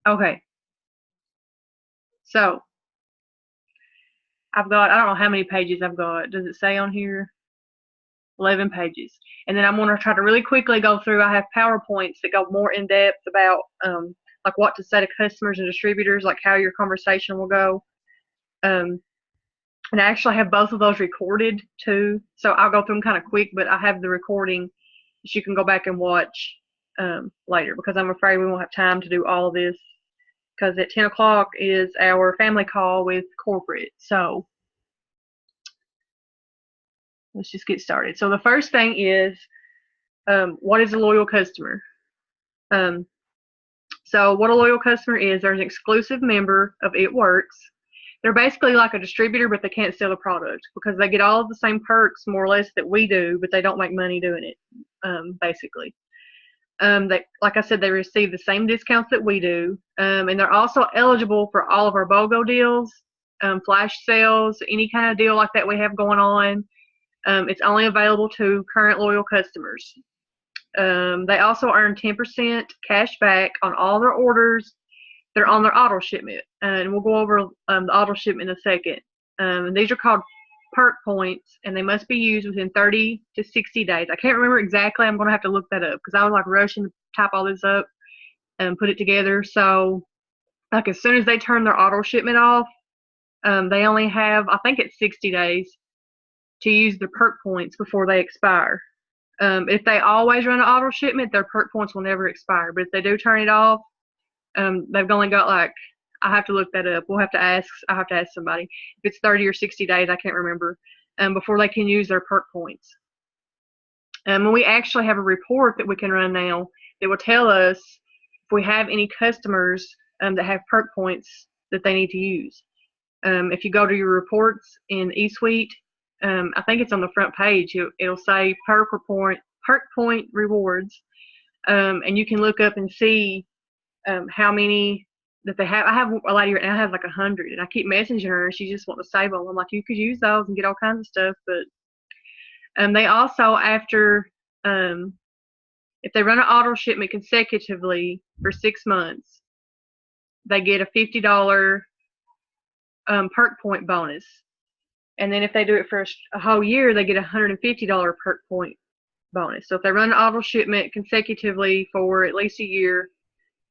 Okay, so I've got, I don't know how many pages I've got. Does it say on here? 11 pages. And then I'm going to try to really quickly go through. I have PowerPoints that go more in depth about like what to say to customers and distributors, like how your conversation will go. Um, and I actually have both of those recorded too. So I'll go through them kind of quick, but I have the recording that you can go back and watch later, because I'm afraid we won't have time to do all of this, because at 10 o'clock is our family call with corporate. So let's just get started. So the first thing is, what is a loyal customer? Um, so what a loyal customer is, there's an exclusive member of It Works. They're basically like a distributor, but they can't sell the product because they get all of the same perks more or less that we do, but they don't make money doing it, basically. They, like I said, they receive the same discounts that we do, and they're also eligible for all of our BOGO deals, flash sales, any kind of deal like that we have going on. It's only available to current loyal customers. They also earn 10% cash back on all their orders. They're on their auto shipment, and we'll go over the auto shipment in a second. And these are called perk points, and they must be used within 30 to 60 days. I can't remember exactly. I'm going to have to look that up because I was like rushing to type all this up and put it together. So, like, as soon as they turn their auto shipment off, they only have, I think it's 60 days to use their perk points before they expire. If they always run an auto shipment, their perk points will never expire. But if they do turn it off, they've only got like, I have to look that up. We'll have to ask. I have to ask somebody if it's 30 or 60 days. I can't remember. Before they can use their perk points. And we actually have a report that we can run now that will tell us if we have any customers that have perk points that they need to use. If you go to your reports in eSuite, I think it's on the front page. It'll say perk point rewards, and you can look up and see how many that they have. I have a lady right now has like 100, and I keep messaging her, and she just wants to save them. I'm like, you could use those and get all kinds of stuff, but they also, after if they run an auto shipment consecutively for 6 months, they get a $50 perk point bonus. And then if they do it for a whole year, they get a $150 perk point bonus. So if they run an auto shipment consecutively for at least a year,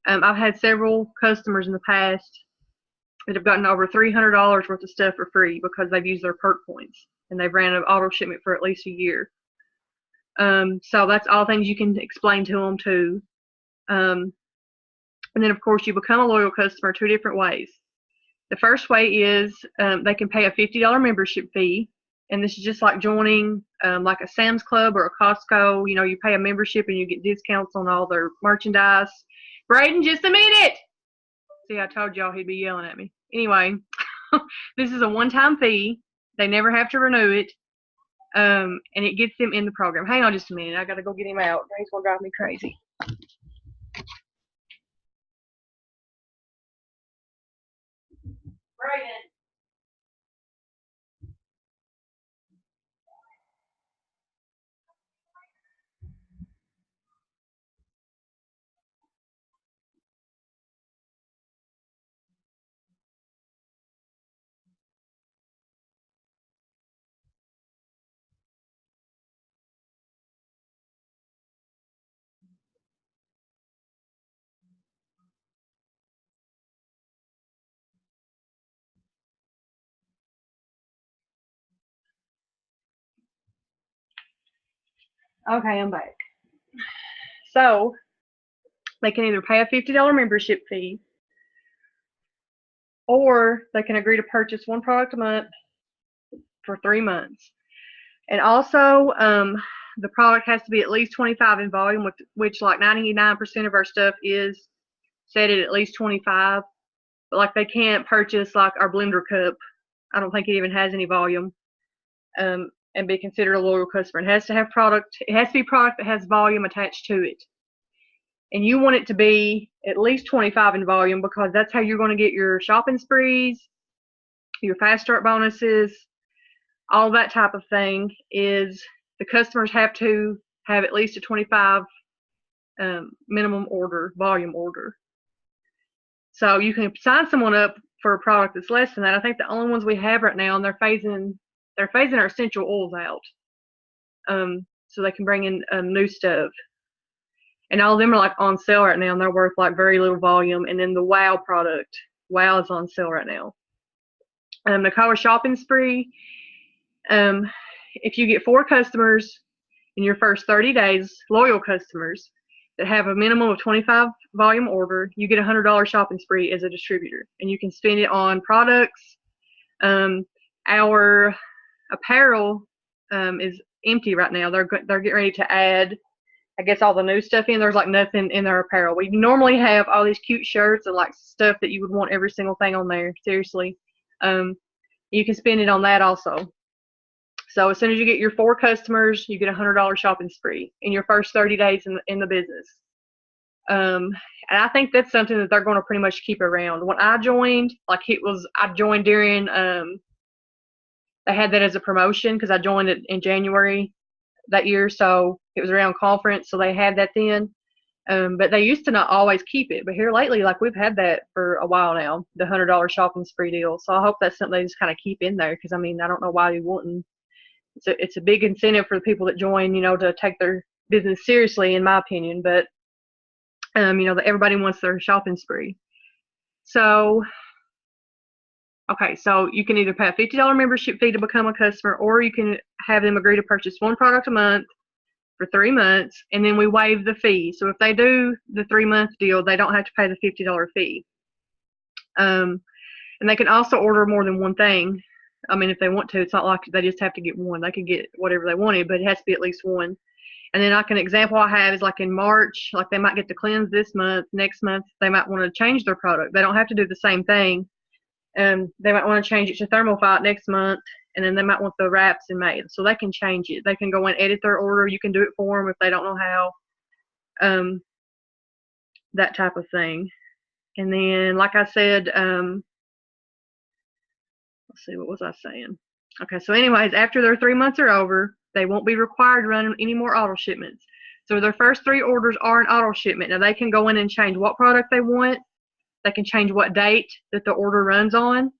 I've had several customers in the past that have gotten over $300 worth of stuff for free because they've used their perk points and they've ran an auto shipment for at least a year. So that's all things you can explain to them too. And then, of course, you become a loyal customer two different ways. The first way is they can pay a $50 membership fee, and this is just like joining like a Sam's Club or a Costco. You know, you pay a membership and you get discounts on all their merchandise. Braden, just a minute. See, I told y'all he'd be yelling at me. Anyway, this is a one-time fee. They never have to renew it, and it gets them in the program. Hang on just a minute. I got to go get him out. He's going to drive me crazy. Braden. Okay, I'm back. So they can either pay a $50 membership fee, or they can agree to purchase one product a month for 3 months. And also, the product has to be at least 25 in volume, which like 99% of our stuff is set at least 25. But like they can't purchase like our blender cup. I don't think it even has any volume, and be considered a loyal customer. It has to have product. It has to be product that has volume attached to it. And you want it to be at least 25 in volume because that's how you're going to get your shopping sprees, your fast start bonuses, all that type of thing. Is the customers have to have at least a 25 minimum order, volume order. So you can sign someone up for a product that's less than that. I think the only ones we have right now, and they're phasing our essential oils out, so they can bring in new stuff. And all of them are like on sale right now, and they're worth like very little volume. And then the Wow product, Wow is on sale right now. The Color Shopping Spree. If you get 4 customers in your first 30 days, loyal customers that have a minimum of 25 volume order, you get a $100 shopping spree as a distributor, and you can spend it on products. Our apparel is empty right now. They're getting ready to add, I guess, all the new stuff in. There's like nothing in their apparel. We normally have all these cute shirts and like stuff that you would want every single thing on there. Seriously, you can spend it on that also. So as soon as you get your 4 customers, you get a $100 shopping spree in your first 30 days in the business. And I think that's something that they're going to pretty much keep around. When I joined, I joined during, they had that as a promotion because I joined it in January that year, so it was around conference, so they had that then. But they used to not always keep it, but here lately, like, we've had that for a while now, the $100 shopping spree deal. So I hope that's something they just kind of keep in there, because I mean, I don't know why you wouldn't. It's a big incentive for the people that join, to take their business seriously, in my opinion. But everybody wants their shopping spree. So okay, so you can either pay a $50 membership fee to become a customer, or you can have them agree to purchase 1 product a month for 3 months, and then we waive the fee. So if they do the 3-month deal, they don't have to pay the $50 fee. And they can also order more than one thing. I mean, if they want to, it's not like they just have to get one. They can get whatever they wanted, but it has to be at least one. And then like an example I have is like in March, like they might get the cleanse this month. Next month, they might want to change their product. They don't have to do the same thing. They might want to change it to thermal fight next month, and then they might want the wraps in May. So they can change it. They can go and edit their order. You can do it for them if they don't know how. That type of thing. And then, like I said, let's see, what was I saying? Okay, so anyways, after their 3 months are over, they won't be required to run any more auto shipments. So their first 3 orders are an auto shipment. Now they can go in and change what product they want. They can change what date that the order runs on.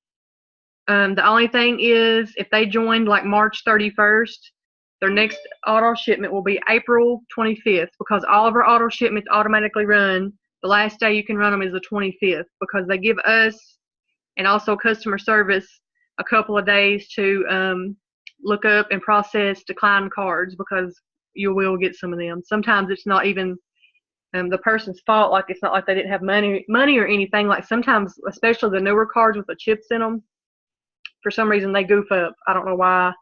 The only thing is, if they joined like March 31st, their next auto shipment will be April 25th, because all of our auto shipments automatically run. The last day you can run them is the 25th, because they give us and also customer service a couple of days to look up and process declined cards, because you will get some of them. Sometimes it's not even the person's fault. Like, it's not like they didn't have money or anything. Like, sometimes, especially the newer cards with the chips in them, for some reason they goof up. I don't know why.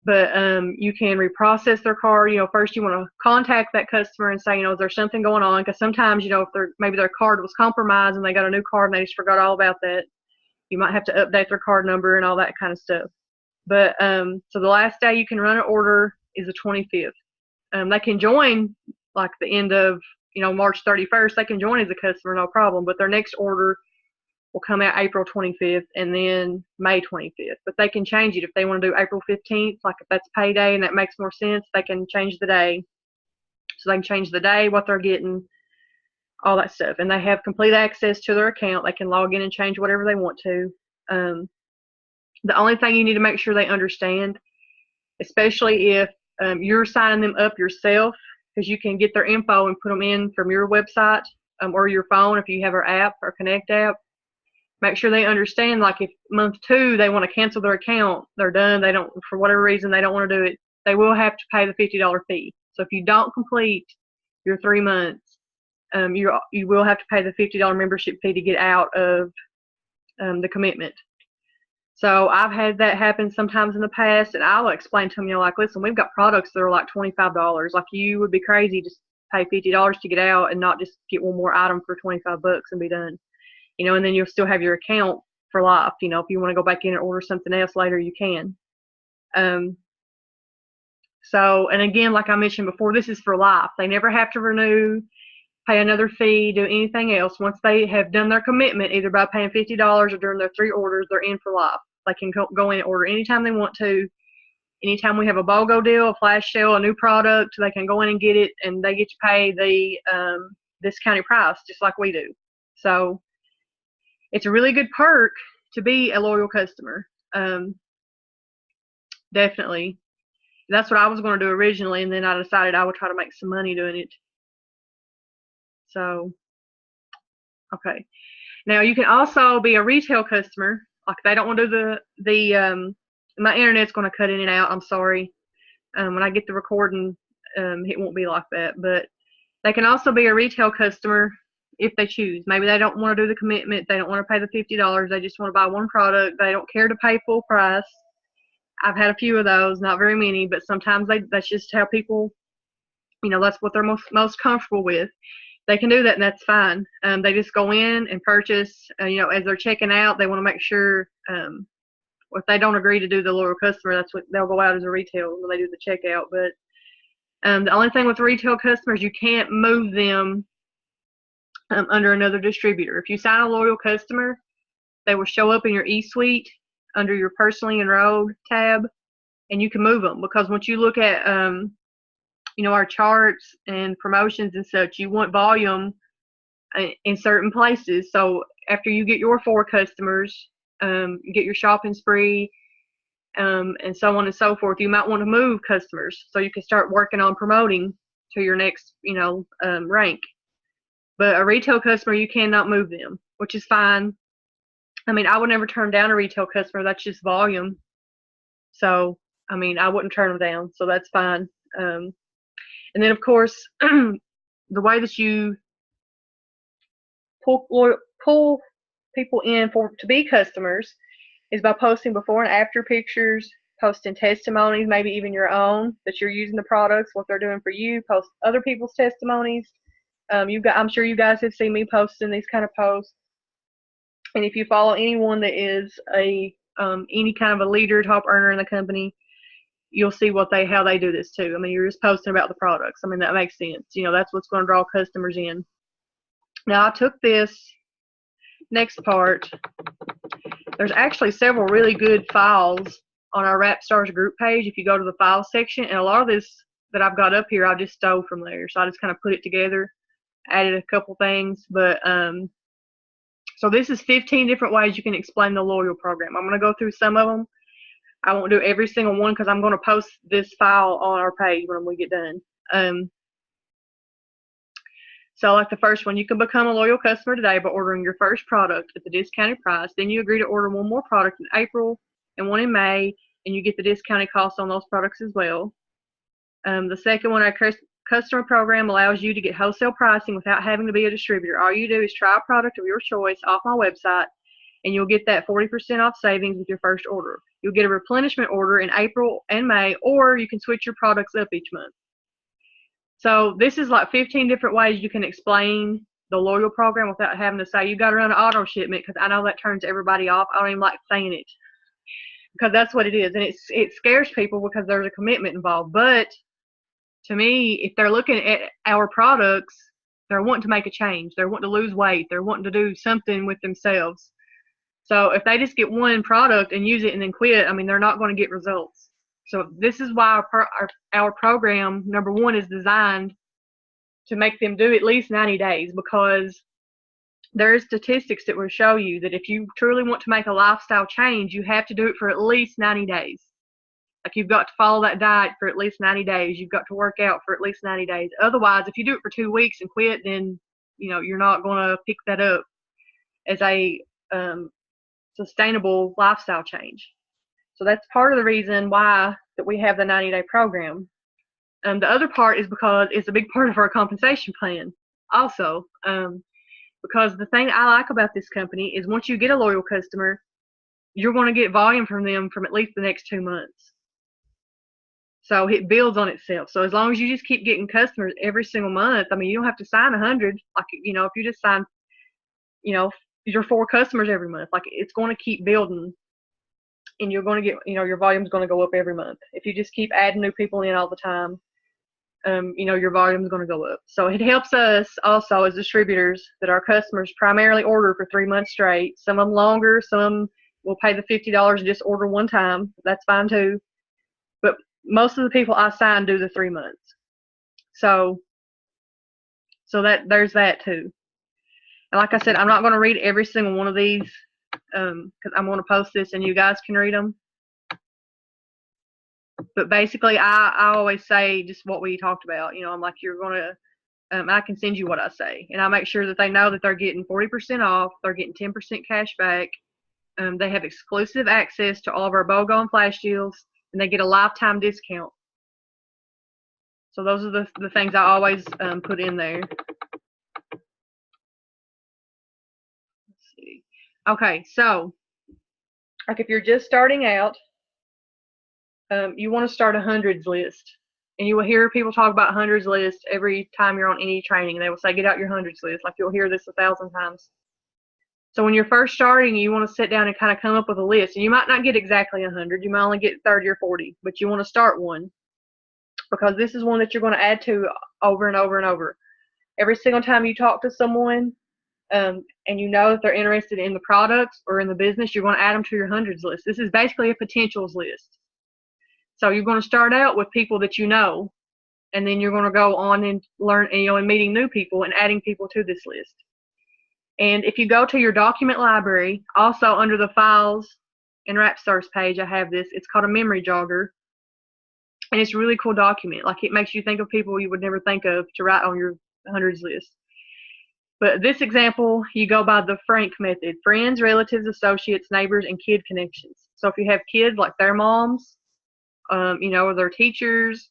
But you can reprocess their card. First you want to contact that customer and say, is there something going on? Because sometimes, if maybe their card was compromised and they got a new card and they just forgot all about that, you might have to update their card number and all that kind of stuff. But so the last day you can run an order is the 25th. They can join like the end of March 31st. They can join as a customer, no problem. But their next order will come out April 25th and then May 25th. But they can change it if they want to do April 15th. Like, if that's payday and that makes more sense, they can change the day. So they can change the day, what they're getting, all that stuff. And they have complete access to their account. They can log in and change whatever they want to. The only thing you need to make sure they understand, especially if you're signing them up yourself, because you can get their info and put them in from your website or your phone if you have our app or Connect app. Make sure they understand, like, if month 2 they want to cancel their account, they're done, they don't, for whatever reason they don't want to do it, they will have to pay the $50 fee. So if you don't complete your 3 months, you will have to pay the $50 membership fee to get out of the commitment. So I've had that happen sometimes in the past, and I'll explain to them, like, listen, we've got products that are like $25. Like, you would be crazy to pay $50 to get out and not just get one more item for $25 and be done. And then you'll still have your account for life. If you want to go back in and order something else later, you can. So, and again, like I mentioned before, this is for life. They never have to renew, pay another fee, do anything else. Once they have done their commitment, either by paying $50 or during their 3 orders, they're in for life. They can go in and order anytime they want to. Anytime we have a BOGO deal, a flash sale, a new product, they can go in and get it, and they get to pay the discounted price just like we do. So it's a really good perk to be a loyal customer. Definitely. That's what I was going to do originally, and then I decided I would try to make some money doing it. So, okay. Now you can also be a retail customer. Like they don't want to do my internet's going to cut in and out. I'm sorry. When I get the recording, it won't be like that. But they can also be a retail customer if they choose. Maybe they don't want to do the commitment. They don't want to pay the $50. They just want to buy one product. They don't care to pay full price. I've had a few of those, not very many, but sometimes that's just how people, that's what they're most comfortable with. They can do that, and that's fine. They just go in and purchase. As they're checking out, they want to make sure. If they don't agree to do the loyal customer, that's what they'll go out as a retail when they do the checkout. But the only thing with retail customers, you can't move them under another distributor. If you sign a loyal customer, they will show up in your eSuite under your personally enrolled tab, and you can move them, because once you look at our charts and promotions and such, you want volume in certain places. So after you get your 4 customers, you get your shopping spree, and so on and so forth, you might want to move customers so you can start working on promoting to your next rank. But a retail customer, you cannot move them, which is fine. I mean, I would never turn down a retail customer. That's just volume. So, I mean, I wouldn't turn them down. So that's fine. And then, of course, the way that you pull people in to be customers is by posting before and after pictures, posting testimonies, maybe even your own, that you're using the products, what they're doing for you. Post other people's testimonies. I'm sure you guys have seen me posting these kind of posts. And if you follow anyone that is any kind of a leader, top earner in the company, you'll see how they do this too. I mean, you're just posting about the products. I mean, that makes sense. That's what's going to draw customers in. Now, I took this next part. There's actually several really good files on our Rap Stars group page if you go to the files section. And a lot of this that I've got up here, I just stole from there. So I just kind of put it together, added a couple things. But so this is 15 different ways you can explain the loyal program. I'm going to go through some of them. I won't do every single one because I'm going to post this file on our page when we get done. So like the first one, you can become a loyal customer today by ordering your first product at the discounted price. Then you agree to order one more product in April and one in May, and you get the discounted cost on those products as well. The second one, our customer program allows you to get wholesale pricing without having to be a distributor. All you do is try a product of your choice off my website, and you'll get that 40% off savings with your first order. You'll get a replenishment order in April and May, or you can switch your products up each month. So this is like 15 different ways you can explain the loyal program without having to say you got to run an auto shipment, because I know that turns everybody off. I don't even like saying it, because that's what it is, and it scares people because there's a commitment involved. But to me, if they're looking at our products, they're wanting to make a change. They're wanting to lose weight. They're wanting to do something with themselves. So if they just get one product and use it and then quit, I mean, they're not going to get results. So this is why our program, number one, is designed to make them do at least 90 days, because there are statistics that will show you that if you truly want to make a lifestyle change, you have to do it for at least 90 days. Like, you've got to follow that diet for at least 90 days. You've got to work out for at least 90 days. Otherwise, if you do it for 2 weeks and quit, then, you're not going to pick that up as a sustainable lifestyle change. So that's part of the reason why that we have the 90-day program. The other part is because it's a big part of our compensation plan also. Because the thing I like about this company is once you get a loyal customer, you're going to get volume from them from at least the next 2 months. So it builds on itself. So as long as you just keep getting customers every single month, I mean, you don't have to sign 100. Like, if you just sign, your 4 customers every month, like, it's going to keep building, and you're going to get, your volume's going to go up every month. If you just keep adding new people in all the time, your volume is going to go up. So it helps us also as distributors that our customers primarily order for 3 months straight. Some of them longer, some will pay the $50 and just order one time. That's fine too. But most of the people I sign do the 3 months. So that there's that too. And like I said, I'm not going to read every single one of these because I'm going to post this and you guys can read them. But basically, I always say just what we talked about. You know, I'm like, you're going to, I can send you what I say. And I make sure that they know that they're getting 40% off, they're getting 10% cash back. They have exclusive access to all of our BOGO and flash deals, and they get a lifetime discount. So those are the things I always put in there. Let's see. Okay, so like if you're just starting out, you want to start a hundreds list. And you will hear people talk about hundreds list every time you're on any training. They will say, get out your hundreds list. Like you'll hear this 1,000 times. So when you're first starting, you want to sit down and kind of come up with a list. And you might not get exactly 100. You might only get 30 or 40. But you want to start one. Because this is one that you're going to add to over and over and over. Every single time you talk to someone and you know that they're interested in the products or in the business, you're going to add them to your hundreds list. This is basically a potentials list. So you're going to start out with people that you know, and then you're going to go on and learn, and meeting new people and adding people to this list. And if you go to your document library, also under the files and Rapstars page, I have this. It's called a memory jogger. And it's a really cool document. Like it makes you think of people you would never think of to write on your hundreds list. But this example, you go by the Frank method: friends, relatives, associates, neighbors, and kid connections. So if you have kids, like their moms, or their teachers,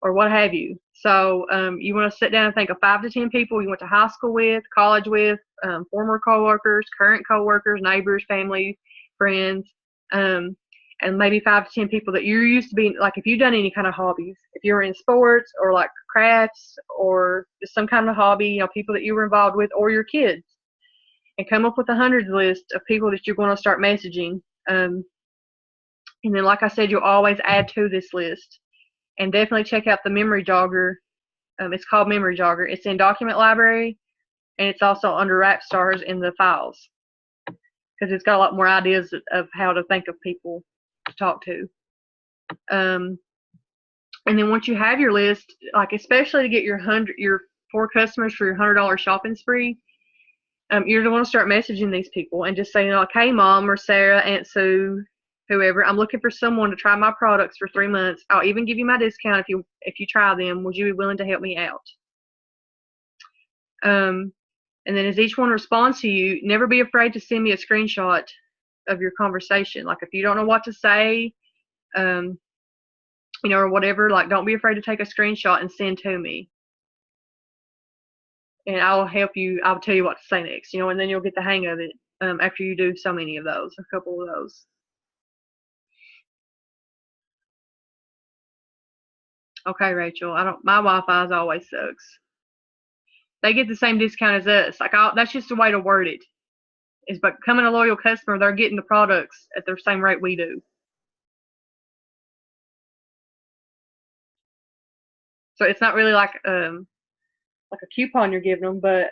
or what have you. So you want to sit down and think of 5 to 10 people you went to high school with, college with, former coworkers, current coworkers, neighbors, family, friends, and maybe 5 to 10 people that you're used to being, like if you've done any kind of hobbies, if you're in sports or like crafts or just some kind of hobby, people that you were involved with, or your kids, and come up with a hundreds list of people that you're going to start messaging. And then, like I said, you'll always add to this list. And definitely check out the memory jogger. It's called Memory Jogger. It's in Document Library, and it's also under Rapstars in the files, because it's got a lot more ideas of how to think of people to talk to. And then once you have your list, like especially to get your 4 customers for your $100 shopping spree, you're going to start messaging these people and just saying, like, hey, Mom or Sarah, Aunt Sue, whoever, I'm looking for someone to try my products for 3 months. I'll even give you my discount if you try them. Would you be willing to help me out? And then as each one responds to you, never be afraid to send me a screenshot of your conversation. Like if you don't know what to say, or whatever, like don't be afraid to take a screenshot and send to me. And I'll help you. I'll tell you what to say next, and then you'll get the hang of it after you do so many of those, a couple of those. Okay, Rachel, my Wi-Fi always sucks. They get the same discount as us. Like that's just a way to word it. Is by becoming a loyal customer, they're getting the products at the same rate we do. So it's not really like a coupon you're giving them, but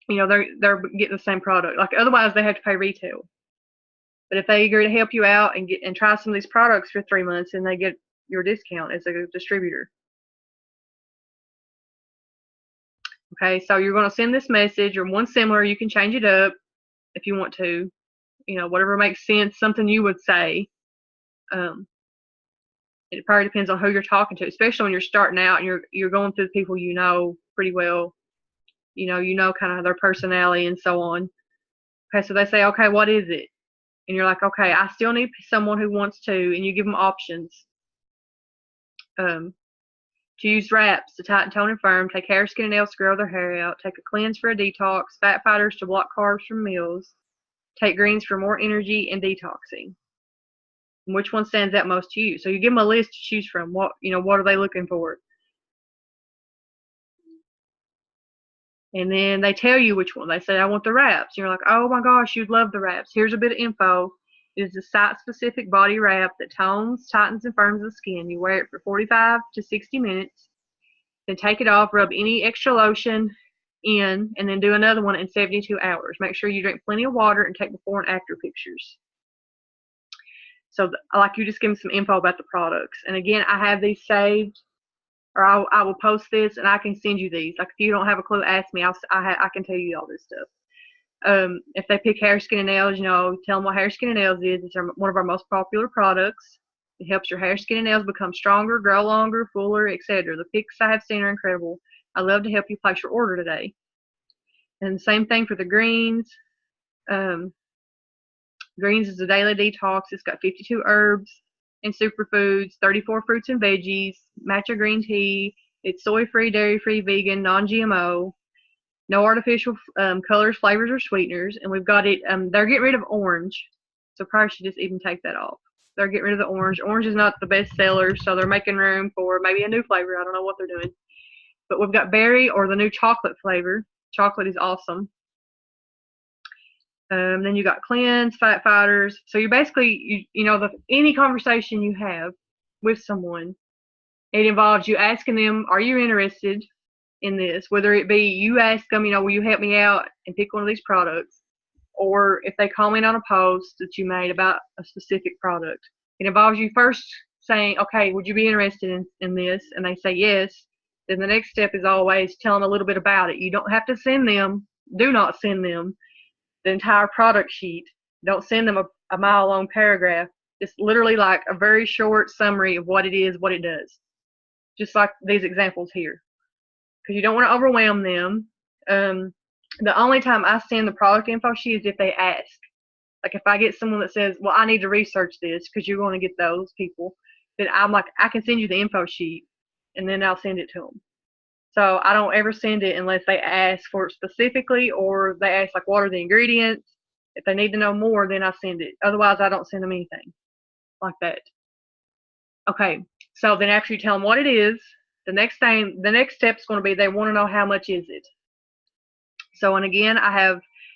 they're getting the same product. Like otherwise they have to pay retail. But if they agree to help you out and try some of these products for 3 months, then they get your discount as a distributor. Okay, so you're going to send this message or one similar. You can change it up if you want to, whatever makes sense, something you would say. It probably depends on who you're talking to, especially when you're starting out and you're going through the people you know pretty well. You know kind of their personality and so on. Okay, so they say, okay, what is it? And you're like, okay, I still need someone who wants to, and you give them options. To use wraps to tighten, tone, and firm, take hair, skin, and nails to grow their hair out, take a cleanse for a detox, fat fighters to block carbs from meals, take greens for more energy and detoxing. And which one stands out most to you? So you give them a list to choose from. What are they looking for? And then they tell you which one. They say, I want the wraps. You're like, oh my gosh, you'd love the wraps. Here's a bit of info. It is a site-specific body wrap that tones, tightens, and firms the skin. You wear it for 45 to 60 minutes. Then take it off, rub any extra lotion in, and then do another one in 72 hours. Make sure you drink plenty of water and take before and after pictures. So you just give them some info about the products. And again, I have these saved or I will post this and I can send you these. Like if you don't have a clue, ask me. I can tell you all this stuff. If they pick hair, skin, and nails, tell them what hair, skin, and nails is. It's one of our most popular products. It helps your hair, skin, and nails become stronger, grow longer, fuller, etc. The pics I have seen are incredible. I'd love to help you place your order today. And the same thing for the greens. Greens is a daily detox. It's got 52 herbs and superfoods, 34 fruits and veggies, matcha green tea. It's soy-free, dairy-free, vegan, non-GMO. No artificial colors, flavors, or sweeteners. And we've got it, they're getting rid of orange. So probably should just even take that off. They're getting rid of the orange. Orange is not the best seller, so they're making room for maybe a new flavor. I don't know what they're doing. But we've got berry or the new chocolate flavor. Chocolate is awesome. Then you got cleanse, fat fighters. So you're basically, any conversation you have with someone, it involves you asking them, are you interested in this? Whether it be you ask them, will you help me out and pick one of these products? Or if they comment on a post that you made about a specific product, it involves you first saying, okay, would you be interested in this? And they say yes. Then the next step is always tell them a little bit about it. You don't have to send them, do not send them the entire product sheet. Don't send them a mile-long paragraph. It's literally like a very short summary of what it is, what it does. Just like these examples here. Because you don't want to overwhelm them. The only time I send the product info sheet is if they ask. Like if I get someone that says, well, I need to research this, because you're going to get those people, then I'm like, I can send you the info sheet, and then I'll send it to them. So I don't ever send it unless they ask for it specifically, or they ask like, what are the ingredients? If they need to know more, then I send it. Otherwise, I don't send them anything like that. Okay, so then after you tell them what it is, the next step is going to be they want to know how much is it. So, and again,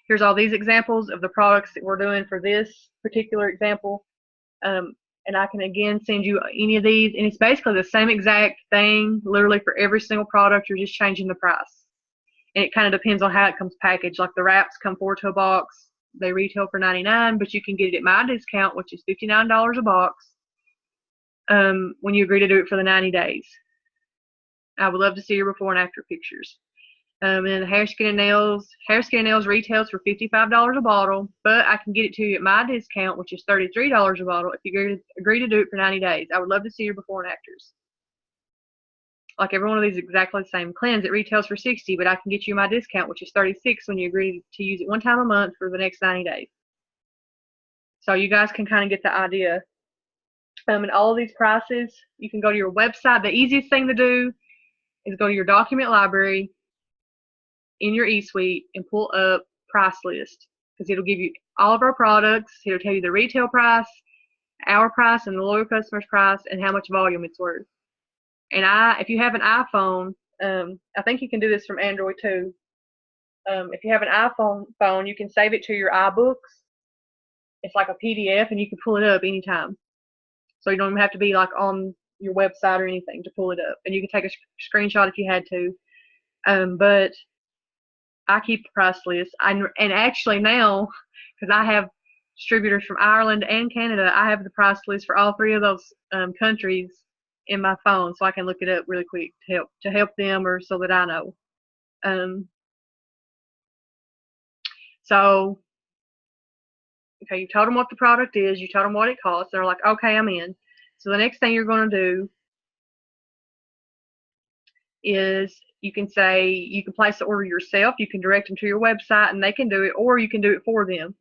here's all these examples of the products that we're doing for this particular example. And I can again send you any of these, and it's basically the same exact thing, literally for every single product. You're just changing the price, and it kind of depends on how it comes packaged. Like the wraps come 4 to a box. They retail for $99, but you can get it at my discount, which is $59 a box. When you agree to do it for the 90 days. I would love to see your before and after pictures. And the hair, skin, and nails retails for $55 a bottle, but I can get it to you at my discount, which is $33 a bottle, if you agree to do it for 90 days. I would love to see your before and afters. Like every one of these is exactly the same. Cleanse, it retails for $60, but I can get you my discount, which is $36 when you agree to use it one time a month for the next 90 days. So you guys can kind of get the idea. And all of these prices, you can go to your website. The easiest thing to do is go to your document library in your eSuite and pull up price list, because it'll give you all of our products. It'll tell you the retail price, our price, and the loyal customer's price, and how much volume it's worth. And if you have an iPhone, I think you can do this from Android too. If you have an iPhone phone, you can save it to your iBooks. It's like a PDF, and you can pull it up anytime. So you don't even have to be like on your website or anything to pull it up. And you can take a screenshot if you had to. But I keep the price list. And actually now, because I have distributors from Ireland and Canada, I have the price list for all 3 of those countries in my phone, so I can look it up really quick to help them, or so that I know. So, okay, you told them what the product is, you told them what it costs. They're like, okay, I'm in. So the next thing you're going to do is you can place the order yourself. You can direct them to your website and they can do it, or you can do it for them.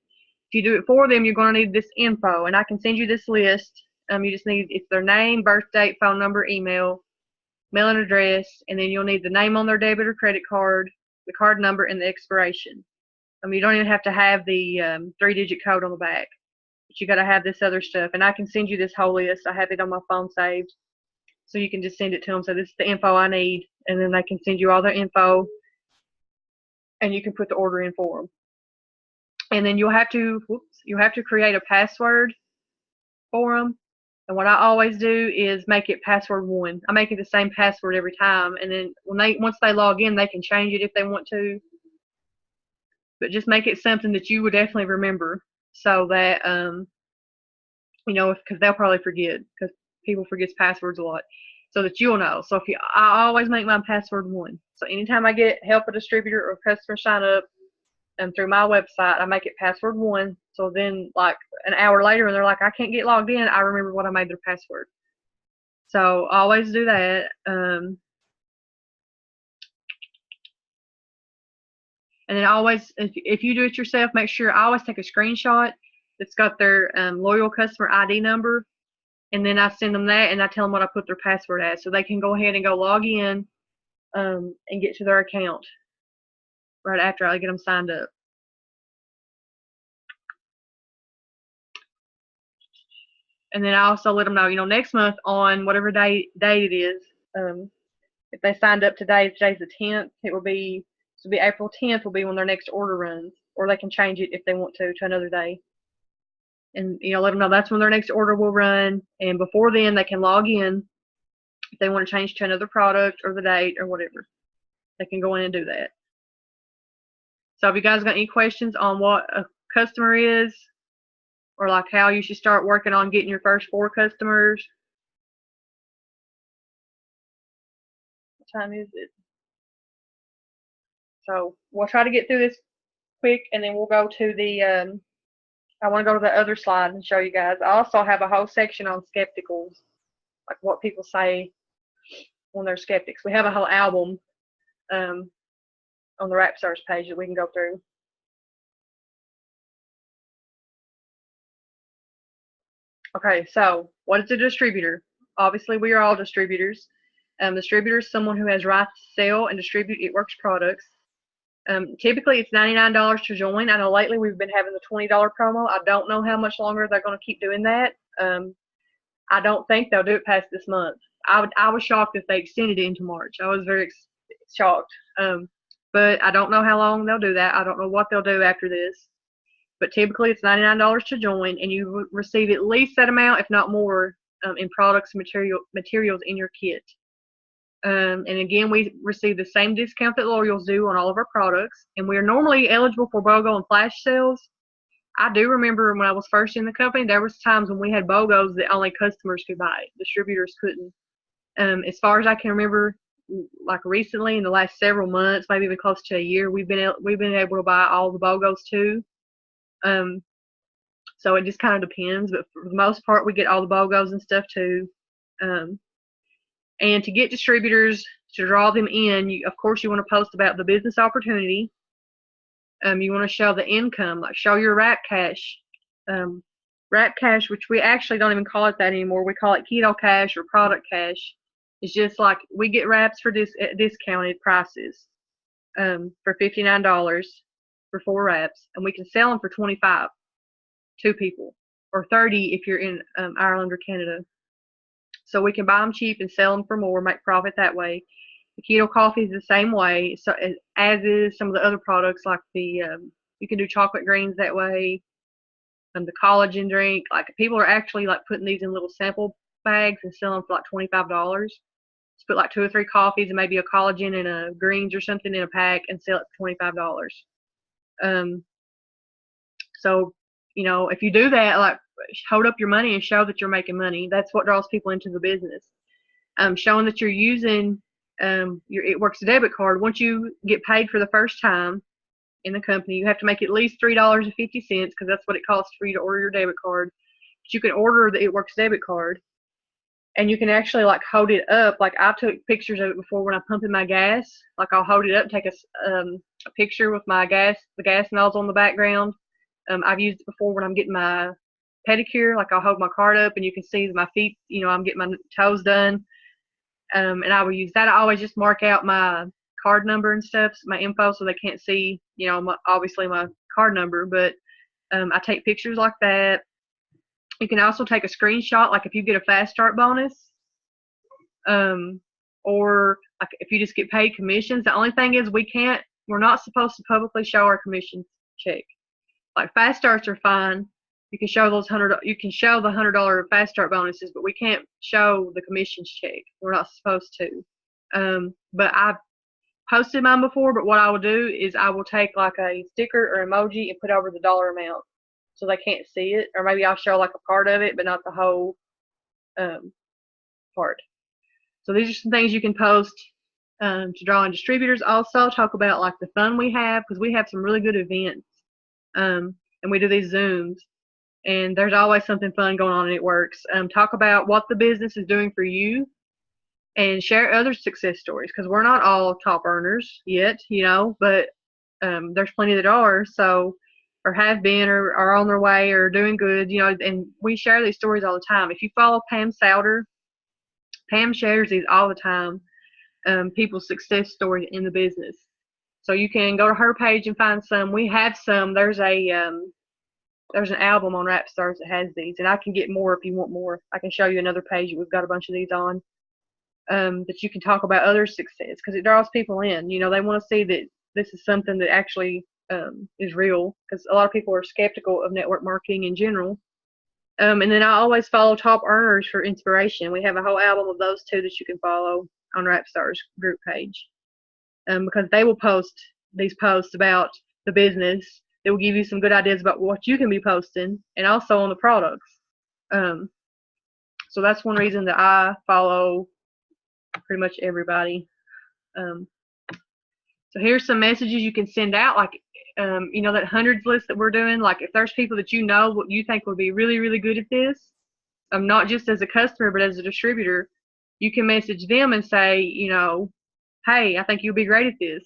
If you do it for them, you're going to need this info, and I can send you this list. You just need, it's their name, birth date, phone number, email, mailing address, and then you'll need the name on their debit or credit card, the card number, and the expiration. You don't even have to have the 3-digit code on the back, but you got to have this other stuff. And I can send you this whole list. I have it on my phone saved, so you can just send it to them. So this is the info I need, and then they can send you all their info, and you can put the order in for them. And then you'll have to create a password for them. And what I always do is make it password 1. I make it the same password every time, and then once they log in, they can change it if they want to. But just make it something that you would definitely remember, so that because they'll probably forget, because people forget passwords a lot. so that you'll know. So I always make my password 1. So anytime I help a distributor or customer sign up through my website, I make it password 1. So then, like an hour later, when they're like, I can't get logged in, I remember what I made their password. So I always do that. And then always, if you do it yourself, make sure I always take a screenshot that's got their loyal customer ID number, and then I send them that, and I tell them what I put their password as, so they can go ahead and go log in and get to their account right after I get them signed up. And then I also let them know, next month on whatever date it is, if they signed up today, today's the 10th, it will be April 10th will be when their next order runs, or they can change it if they want to another day. And let them know that's when their next order will run, and before then they can log in if they want to change to another product or the date or whatever. They can go in and do that. So if you guys got any questions on what a customer is, or like how you should start working on getting your first 4 customers. What time is it? So we'll try to get through this quick, and then we'll go to the I want to go to the other slide and show you guys. I also have a whole section on skepticals, like what people say when they're skeptics. We have a whole album on the Rapstars page that we can go through. Okay, so what is a distributor? Obviously, we are all distributors. Distributor is someone who has rights to sell and distribute It Works products. Typically, it's $99 to join. I know lately we've been having the $20 promo. I don't know how much longer they're going to keep doing that. I don't think they'll do it past this month. I was shocked if they extended it into March. I was very shocked. But I don't know how long they'll do that. I don't know what they'll do after this. But typically, it's $99 to join, and you receive at least that amount, if not more, in products and materials in your kit. And again, we receive the same discount that Loyals do on all of our products, and we are normally eligible for BOGO and flash sales. I do remember when I was first in the company, there was times when we had BOGOs that only customers could buy. Distributors couldn't. As far as I can remember, like recently in the last several months, maybe even close to a year, we've been able to buy all the BOGOs too. So it just kind of depends, but for the most part, we get all the BOGOs and stuff too. And to get distributors, to draw them in, of course, you want to post about the business opportunity. You want to show the income, like show your Rap Cash. Rap Cash, which we actually don't even call it that anymore. We call it Keto Cash or Product Cash. It's just like we get wraps for discounted prices for $59 for 4 wraps, and we can sell them for $25, 2 people, or $30 if you're in Ireland or Canada. So we can buy them cheap and sell them for more, make profit that way. The keto coffee is the same way, so as is some of the other products, like the you can do chocolate greens that way, the collagen drink. Like people are actually like putting these in little sample bags and selling them for like $25. Just put like 2 or 3 coffees and maybe a collagen and a greens or something in a pack and sell it for $25. So if you do that, like hold up your money and show that you're making money. That's what draws people into the business. Showing that you're using your It Works debit card. Once you get paid for the first time in the company, you have to make at least $3.50 because that's what it costs for you to order your debit card. But you can order the It Works debit card, and you can actually like hold it up. Like I took pictures of it before when I'm pumping my gas. Like I'll hold it up, take a picture with the gas nozzle on the background. I've used it before when I'm getting my pedicure. Like I'll hold my card up and you can see my feet, I'm getting my toes done. And I will use that. I always just mark out my card number and stuff, my info, so they can't see, obviously my card number, but I take pictures like that. You can also take a screenshot, like if you get a fast start bonus, or like if you just get paid commissions. The only thing is we're not supposed to publicly show our commission check. Like fast starts are fine. You can show the $100 fast start bonuses, but we can't show the commissions check. We're not supposed to. But I've posted mine before. But what I will do is I will take like a sticker or emoji and put over the dollar amount so they can't see it. Or maybe I'll show like a part of it, but not the whole part. So these are some things you can post to draw in distributors. Also talk about like the fun we have, because we have some really good events, and we do these Zooms, and there's always something fun going on and it works. Talk about what the business is doing for you, and share other success stories, because we're not all top earners yet, but there's plenty that are, so, or have been, or are on their way, or doing good, and we share these stories all the time. If you follow Pam Souter, Pam shares these all the time, people's success stories in the business. So you can go to her page and find some. We have some. There's an album on Rap Stars that has these, and I can get more if you want more. I can show you another page that we've got a bunch of these on, that you can talk about other success, because it draws people in. They want to see that this is something that actually is real, because a lot of people are skeptical of network marketing in general. And then I always follow top earners for inspiration. We have a whole album of those too that you can follow on Rap Stars group page, because they will post these posts about the business. They will give you some good ideas about what you can be posting, and also on the products. So that's one reason that I follow pretty much everybody. So here's some messages you can send out, like that hundreds list that we're doing. Like if there's people that what you think would be really, really good at this, not just as a customer but as a distributor, you can message them and say, hey, I think you'll be great at this.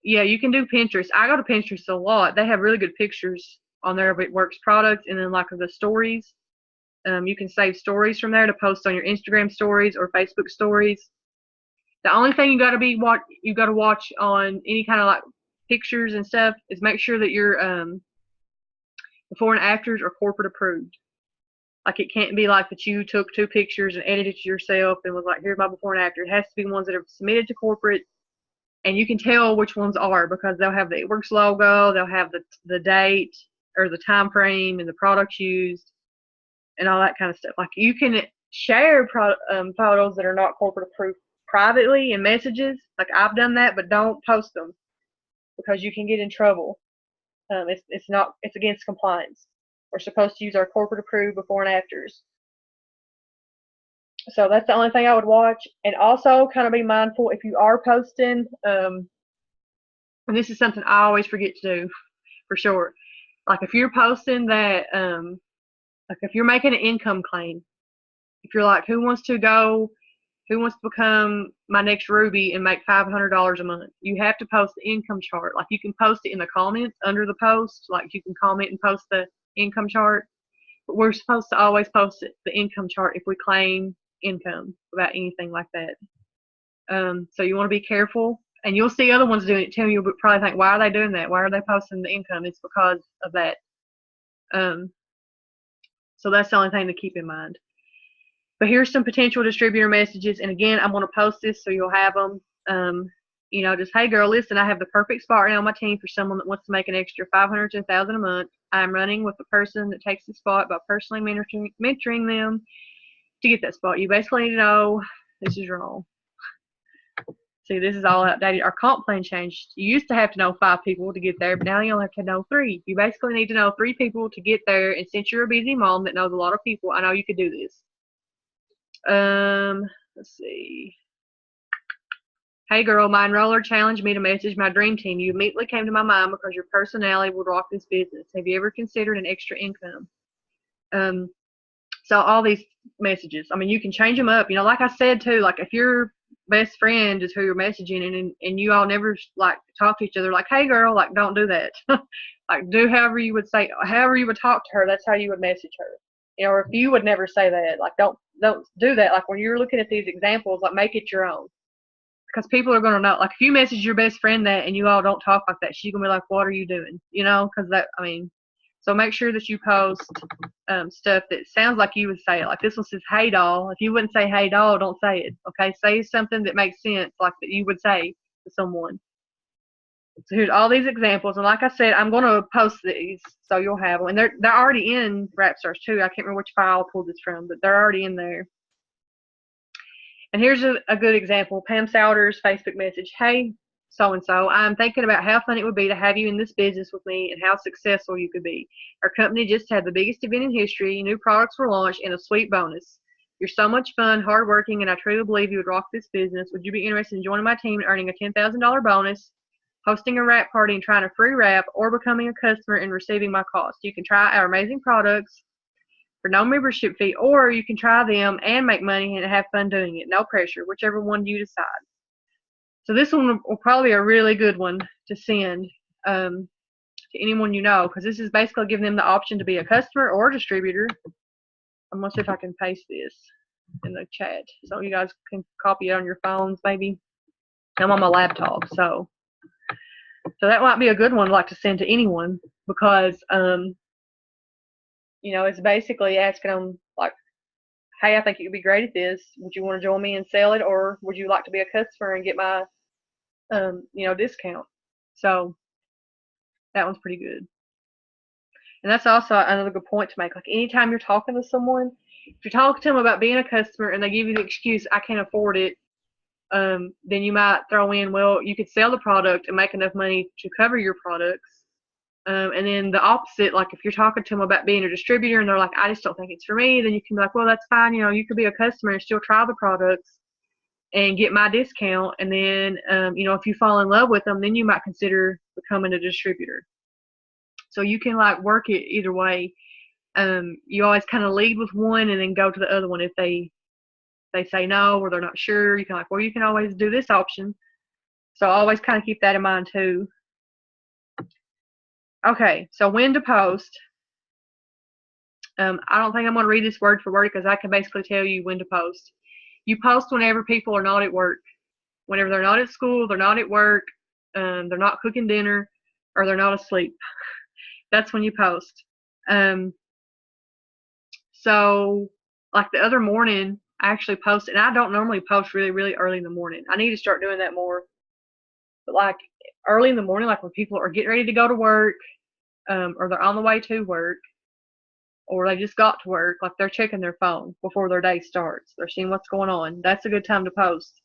Yeah, you can do Pinterest. I go to Pinterest a lot. They have really good pictures on there of It Works products, and then like the stories. You can save stories from there to post on your Instagram stories or Facebook stories. The only thing you got to watch on any kind of like pictures and stuff is make sure that your before and afters are corporate approved. Like it can't be like that you took 2 pictures and edited it yourself and was like, here's my before and after. It has to be ones that are submitted to corporate, and you can tell which ones are, because they'll have the It Works logo, they'll have the date or the time frame and the products used and all that kind of stuff. Like you can share photos that are not corporate approved privately in messages. Like I've done that, but don't post them, because you can get in trouble. It's against compliance. We're supposed to use our corporate approved before and afters. So that's the only thing I would watch. And also kind of be mindful if you are posting, and this is something I always forget to do for sure. Like if you're posting that, like if you're making an income claim, if you're like, who wants to become my next Ruby and make $500 a month? You have to post the income chart. Like you can post it in the comments under the post. Like you can comment and post the income chart. But we're supposed to always post the income chart if we claim income about anything like that. So you want to be careful. And you'll see other ones doing it too. You'll probably think, why are they doing that? Why are they posting the income? It's because of that. So that's the only thing to keep in mind. But here's some potential distributor messages. And again, I'm going to post this so you'll have them. Just, hey girl, listen, I have the perfect spot right now on my team for someone that wants to make an extra $500 to $1,000 a month. I'm running with the person that takes the spot by personally mentoring them to get that spot. You basically need to know this is wrong. See, this is all outdated. Our comp plan changed. You used to have to know 5 people to get there, but now you only have to know 3. You basically need to know 3 people to get there. And since you're a busy mom that knows a lot of people, I know you could do this. Let's see. Hey girl, my enroller challenged me to message my dream team. You immediately came to my mind because your personality would rock this business. Have you ever considered an extra income? So all these messages, I mean, you can change them up. Like I said too, like if your best friend is who you're messaging and you all never like talk to each other, like, hey girl, like don't do that. Like do however you would talk to her, that's how you would message her. Or if you would never say that, like don't do that. Like when you're looking at these examples, like make it your own. Because people are going to know. Like if you message your best friend that and you all don't talk like that, she's going to be like, what are you doing? Because so make sure that you post stuff that sounds like you would say it. Like this one says, hey doll. If you wouldn't say hey doll, don't say it. Okay, say something that makes sense, like that you would say to someone. So here's all these examples, and like I said, I'm going to post these so you'll have them. And they're already in RapStars too. I can't remember which file I pulled this from, but they're already in there. And here's a good example. Pam Souter's Facebook message. Hey, so-and-so, I'm thinking about how fun it would be to have you in this business with me and how successful you could be. Our company just had the biggest event in history. New products were launched and a sweet bonus. You're so much fun, hardworking, and I truly believe you would rock this business. Would you be interested in joining my team and earning a $10,000 bonus, hosting a wrap party and trying a free wrap, or becoming a customer and receiving my cost? You can try our amazing products for no membership fee, or you can try them and make money and have fun doing it. No pressure, whichever one you decide. So this one will probably be a really good one to send to anyone you know, because this is basically giving them the option to be a customer or a distributor. I'm going to see if I can paste this in the chat so you guys can copy it on your phones maybe. I'm on my laptop, so that might be a good one like to send to anyone, because you know, it's basically asking them like, hey, I think you would be great at this. Would you want to join me and sell it, or would you like to be a customer and get my you know, discount? So that one's pretty good. And that's also another good point to make. Like, anytime you're talking to someone, if you're talking to them about being a customer and they give you the excuse, I can't afford it, then you might throw in, well, you could sell the product and make enough money to cover your products. And then the opposite, like if you're talking to them about being a distributor and they're like, I just don't think it's for me, then you can be like, well, that's fine. You know, you could be a customer and still try the products and get my discount. And then, you know, if you fall in love with them, then you might consider becoming a distributor. So you can like work it either way. You always kind of lead with one and then go to the other one if they say no or they're not sure. You can like, well, you can always do this option. So always kind of keep that in mind too. Okay, so when to post. I don't think I'm going to read this word for word because I can basically tell you when to post. You post whenever people are not at work. Whenever they're not at school, they're not at work, they're not cooking dinner, or they're not asleep. That's when you post. So like the other morning, I actually posted, and I don't normally post really, really early in the morning. I need to start doing that more. But like early in the morning, like when people are getting ready to go to work, or they're on the way to work, or they just got to work, like they're checking their phone before their day starts. They're seeing what's going on. That's a good time to post.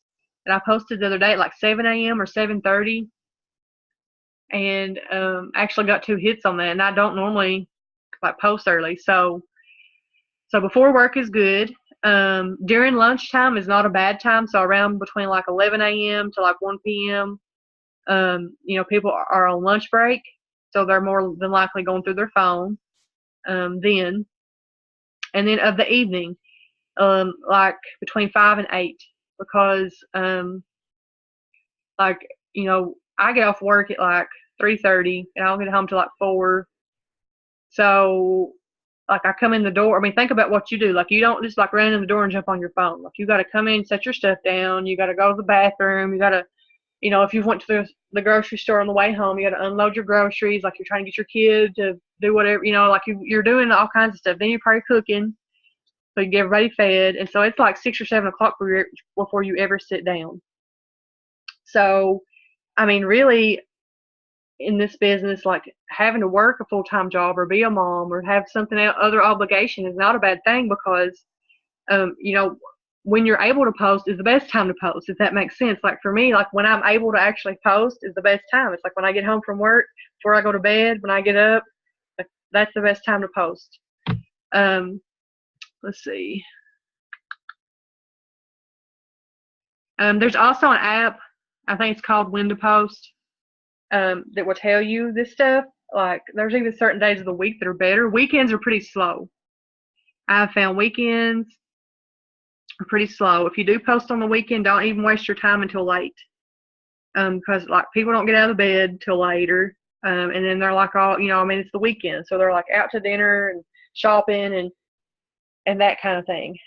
And I posted the other day at like 7 a.m. or 7:30, and actually got 2 hits on that. And I don't normally like post early, so before work is good. During lunchtime is not a bad time. So around between like 11 a.m. to like 1 p.m. You know, people are on lunch break, so they're more than likely going through their phone then. And then of the evening, like between 5 and 8, because like, you know, I get off work at like 3:30 and I'll get home to like 4. So like I come in the door. I mean, think about what you do. Like you don't just like run in the door and jump on your phone. Like you got to come in, set your stuff down. You got to go to the bathroom. You got to, you know, if you went to the grocery store on the way home, you got to unload your groceries. Like you're trying to get your kid to do whatever, you know, like you're doing all kinds of stuff. Then you're probably cooking, so you get everybody fed. And so it's like 6 or 7 o'clock before you ever sit down. So, I mean, really, in this business, like having to work a full-time job or be a mom or have something else, other obligation is not a bad thing, because you know, when you're able to post is the best time to post, if that makes sense. Like for me, like when I'm able to actually post is the best time. It's like when I get home from work, before I go to bed, when I get up, like, that's the best time to post. Let's see. There's also an app, I think it's called When to Post, that will tell you this stuff. Like there's even certain days of the week that are better. Weekends are pretty slow. I've found weekends are pretty slow. If you do post on the weekend, don't even waste your time until late, because like people don't get out of bed till later, and then they're like, all, you know, I mean, it's the weekend, so they're like out to dinner and shopping and that kind of thing.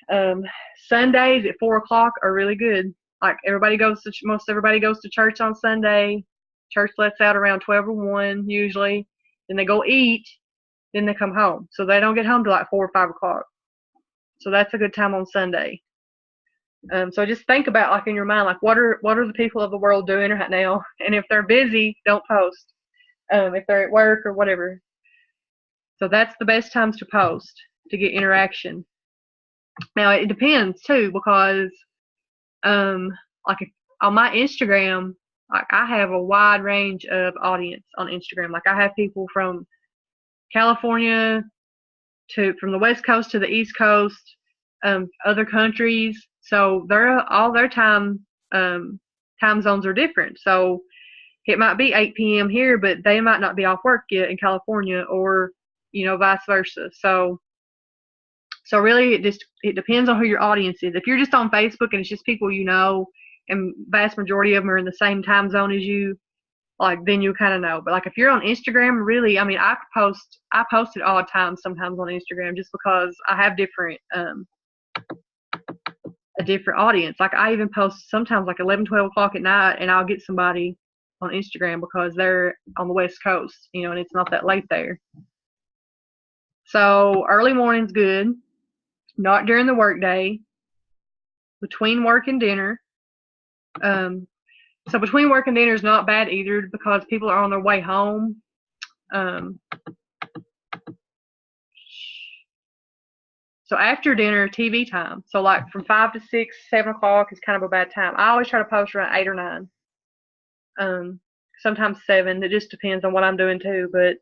Sundays at 4 o'clock are really good. Like most everybody goes to church on Sunday. Church lets out around 12 or 1 usually. Then they go eat. Then they come home. So they don't get home till like 4 or 5 o'clock. So that's a good time on Sunday. So just think about, like, in your mind, like what are the people of the world doing right now? And if they're busy, don't post. If they're at work or whatever. So that's the best times to post to get interaction. Now it depends too, because like on my Instagram, like I have a wide range of audience on Instagram. Like I have people from California from the West Coast to the East Coast, other countries. So all their time zones are different. So it might be 8 p.m. here, but they might not be off work yet in California, or vice versa. So really, it depends on who your audience is. If you're just on Facebook and it's just people and vast majority of them are in the same time zone as you, like, then you kind of know. But like if you're on Instagram, really, I mean, I post at odd times sometimes on Instagram just because I have a different audience. Like I even post sometimes like 11, 12 o'clock at night, and I'll get somebody on Instagram because they're on the West Coast, and it's not that late there. So early morning's good, not during the workday, between work and dinner. So between work and dinner is not bad either because people are on their way home. So after dinner, TV time. So like from 5 to 6, 7 o'clock is kind of a bad time. I always try to post around 8 or 9. Sometimes 7. It just depends on what I'm doing too. But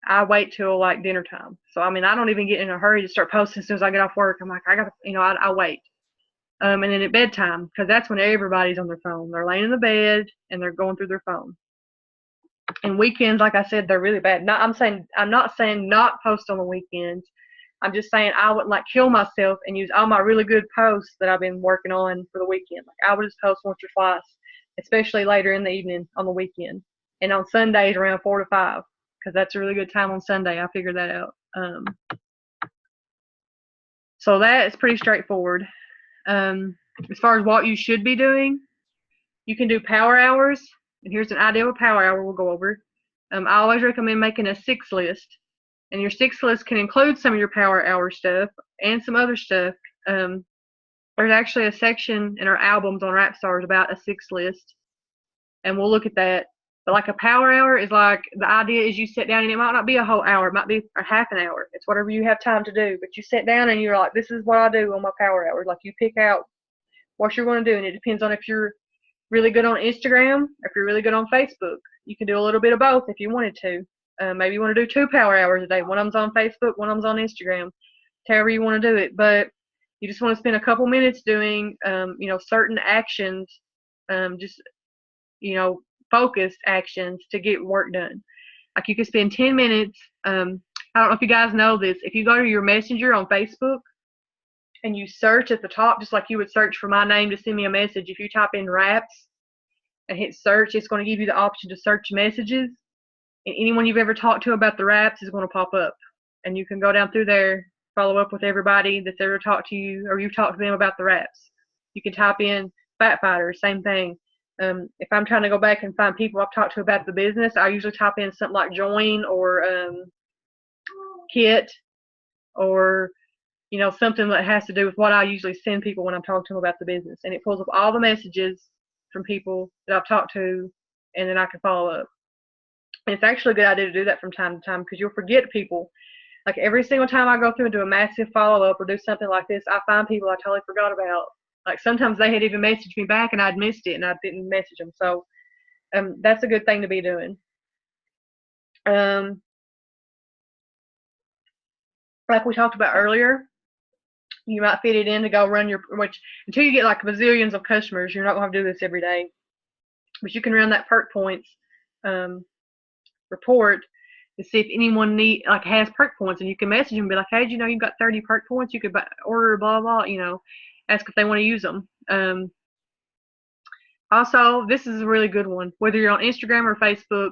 I wait till like dinner time. So I mean, I don't even get in a hurry to start posting as soon as I get off work. I'm like, I gotta, I wait. And then at bedtime, because that's when everybody's on their phone. They're laying in the bed and they're going through their phone. And weekends, like I said, they're really bad. I'm not saying not post on the weekends. I'm just saying I wouldn't like kill myself and use all my really good posts that I've been working on for the weekend. Like I would just post once or twice, especially later in the evening on the weekend, and on Sundays around 4 to 5, because that's a really good time on Sunday. I figured that out. So that is pretty straightforward. As far as what you should be doing, you can do power hours. And here's an idea of a power hour we'll go over. I always recommend making a 6 list. And your 6 list can include some of your power hour stuff and some other stuff. There's actually a section in our albums on Rapstars about a 6 list. And we'll look at that. But like a power hour is like, the idea is you sit down, and it might not be a whole hour. It might be a half an hour. It's whatever you have time to do. But you sit down and you're like, this is what I do on my power hours. Like you pick out what you're going to do. And it depends on if you're really good on Instagram, if you're really good on Facebook. You can do a little bit of both if you wanted to. Maybe you want to do 2 power hours a day. One of them's on Facebook, one of them's on Instagram. However you want to do it. But you just want to spend a couple minutes doing, certain actions, just, focused actions to get work done. Like you can spend 10 minutes. I don't know if you guys know this. If you go to your messenger on Facebook and you search at the top, just like you would search for my name to send me a message, if you type in Raps and hit search, it's going to give you the option to search messages. And anyone you've ever talked to about the Raps is going to pop up. And you can go down through there, follow up with everybody that's ever talked to you, or you've talked to them about the Raps. You can type in Fat Fighter, same thing. If I'm trying to go back and find people I've talked to about the business, I usually type in something like join or kit, or something that has to do with what I usually send people when I'm talking to them about the business. And it pulls up all the messages from people that I've talked to, and then I can follow up. And it's actually a good idea to do that from time to time because you'll forget people. Like every single time I go through and do a massive follow-up or do something like this, I find people I totally forgot about. Like sometimes they had even messaged me back and I'd missed it and I didn't message them. So that's a good thing to be doing. Like we talked about earlier, you might fit it in to go run which until you get like bazillions of customers, you're not going to have to do this every day. But you can run that perk points report to see if anyone has perk points, and you can message them and be like, hey, did you know you've got 30 perk points? You could order blah blah, ask if they want to use them. Also, this is a really good one. Whether you're on Instagram or Facebook,